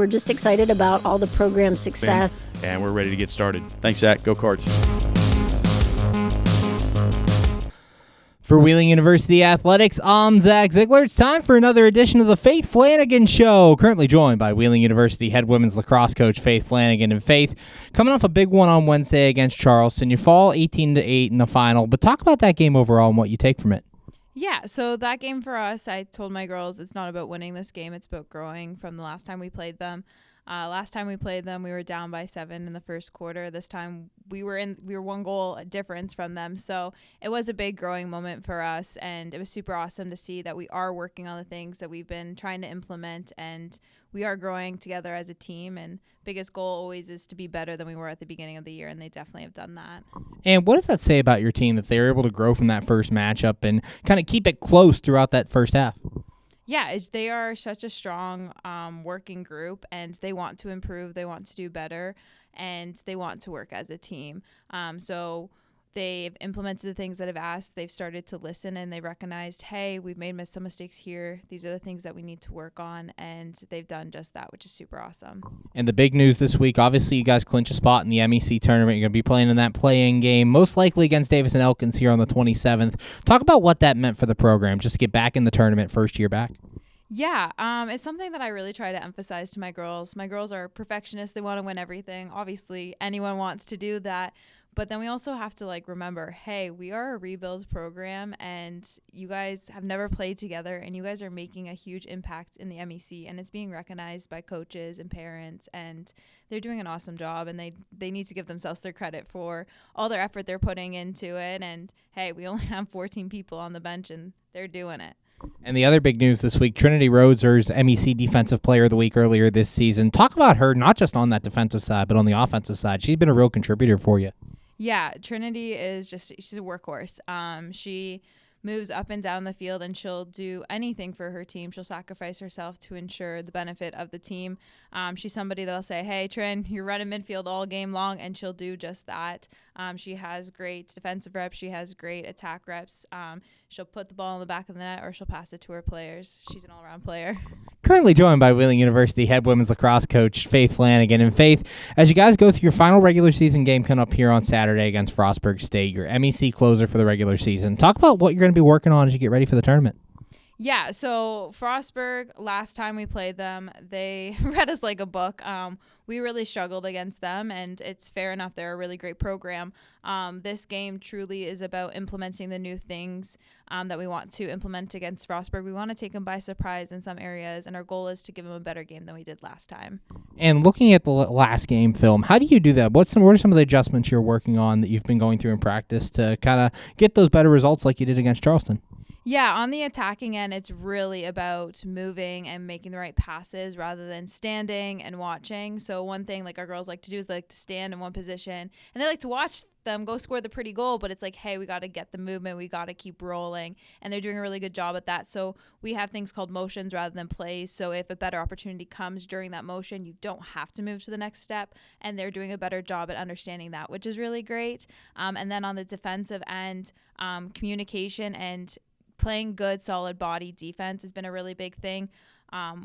We're just excited about all the program success. And we're ready to get started. Thanks, Zach. Go Cards. For Wheeling University Athletics, I'm Zach Ziegler. It's time for another edition of the Faith Flanagan Show. Currently joined by Wheeling University head women's lacrosse coach Faith Flanagan. And Faith, coming off a big one on Wednesday against Charleston, you fall 18-8 in the final. But talk about that game overall and what you take from it. Yeah, so that game for us, I told my girls it's not about winning this game. It's about growing from the last time we played them. Last time we played them, we were down by 7 in the first quarter. This time we were one goal difference from them. So it was a big growing moment for us, and it was super awesome to see that we are working on the things that we've been trying to implement, and we are growing together as a team. And biggest goal always is to be better than we were at the beginning of the year, and they definitely have done that. And what does that say about your team that they were able to grow from that first matchup and kind of keep it close throughout that first half? Yeah, they are such a strong working group, and they want to improve, they want to do better, and they want to work as a team. So they've implemented the things that I've asked. They've started to listen, and they recognized, hey, we've made some mistakes here. These are the things that we need to work on, and they've done just that, which is super awesome. And the big news this week, obviously you guys clinch a spot in the MEC Tournament. You're going to be playing in that play-in game, most likely against Davis and Elkins here on the 27th. Talk about what that meant for the program, just to get back in the tournament first year back. Yeah, it's something that I really try to emphasize to my girls. My girls are perfectionists. They want to win everything. Obviously, anyone wants to do that. But then we also have to remember, hey, we are a rebuild program, and you guys have never played together, and you guys are making a huge impact in the MEC, and it's being recognized by coaches and parents, and they're doing an awesome job, and they need to give themselves their credit for all their effort they're putting into it. And hey, we only have 14 people on the bench, and they're doing it. And the other big news this week, Trinity Roser's MEC Defensive Player of the Week earlier this season. Talk about her, not just on that defensive side, but on the offensive side. She's been a real contributor for you. Yeah, Trinity is she's a workhorse. She moves up and down the field, and she'll do anything for her team. She'll sacrifice herself to ensure the benefit of the team. She's somebody that'll say, hey, Trin, you're running midfield all game long, and she'll do just that. She has great defensive reps. She has great attack reps. She'll put the ball in the back of the net, or she'll pass it to her players. She's an all-around player. Currently joined by Wheeling University head women's lacrosse coach Faith Flanagan. And Faith, as you guys go through your final regular season game coming up here on Saturday against Frostburg State, your MEC closer for the regular season, talk about what you're going to be working on as you get ready for the tournament. Yeah, so Frostburg, last time we played them, they read us like a book. We really struggled against them, and it's fair enough. They're a really great program. This game truly is about implementing the new things that we want to implement against Frostburg. We want to take them by surprise in some areas, and our goal is to give them a better game than we did last time. And looking at the last game film, how do you do that? What are some of the adjustments you're working on that you've been going through in practice to kind of get those better results like you did against Charleston? Yeah, on the attacking end, it's really about moving and making the right passes rather than standing and watching. So one thing our girls like to do is they like to stand in one position, and they like to watch them go score the pretty goal, but it's hey, we got to get the movement, we got to keep rolling, and they're doing a really good job at that. So we have things called motions rather than plays. So if a better opportunity comes during that motion, you don't have to move to the next step, and they're doing a better job at understanding that, which is really great. And then on the defensive end, communication and playing good, solid body defense has been a really big thing.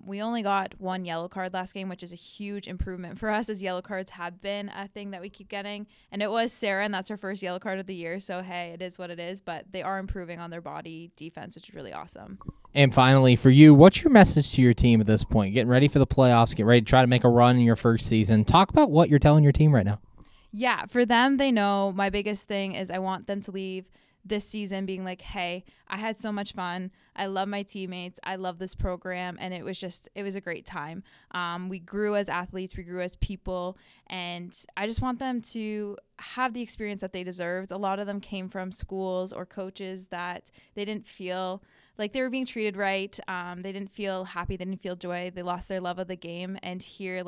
We only got one yellow card last game, which is a huge improvement for us, as yellow cards have been a thing that we keep getting. And it was Sarah, and that's her first yellow card of the year. So, hey, it is what it is. But they are improving on their body defense, which is really awesome. And finally, for you, what's your message to your team at this point? Getting ready for the playoffs, get ready to try to make a run in your first season. Talk about what you're telling your team right now. Yeah, for them, they know my biggest thing is I want them to leave this season being hey, I had so much fun. I love my teammates. I love this program. And it was a great time. We grew as athletes. We grew as people. And I just want them to have the experience that they deserved. A lot of them came from schools or coaches that they didn't feel like they were being treated right. They didn't feel happy. They didn't feel joy. They lost their love of the game. And here,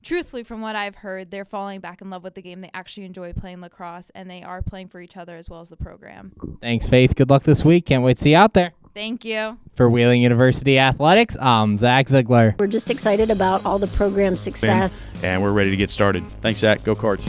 truthfully, from what I've heard, they're falling back in love with the game. They actually enjoy playing lacrosse, and they are playing for each other as well as the program. Thanks, Faith. Good luck this week. Can't wait to see you out there. Thank you. For Wheeling University Athletics, I'm Zach Ziegler. We're just excited about all the program success. And we're ready to get started. Thanks, Zach. Go Cards.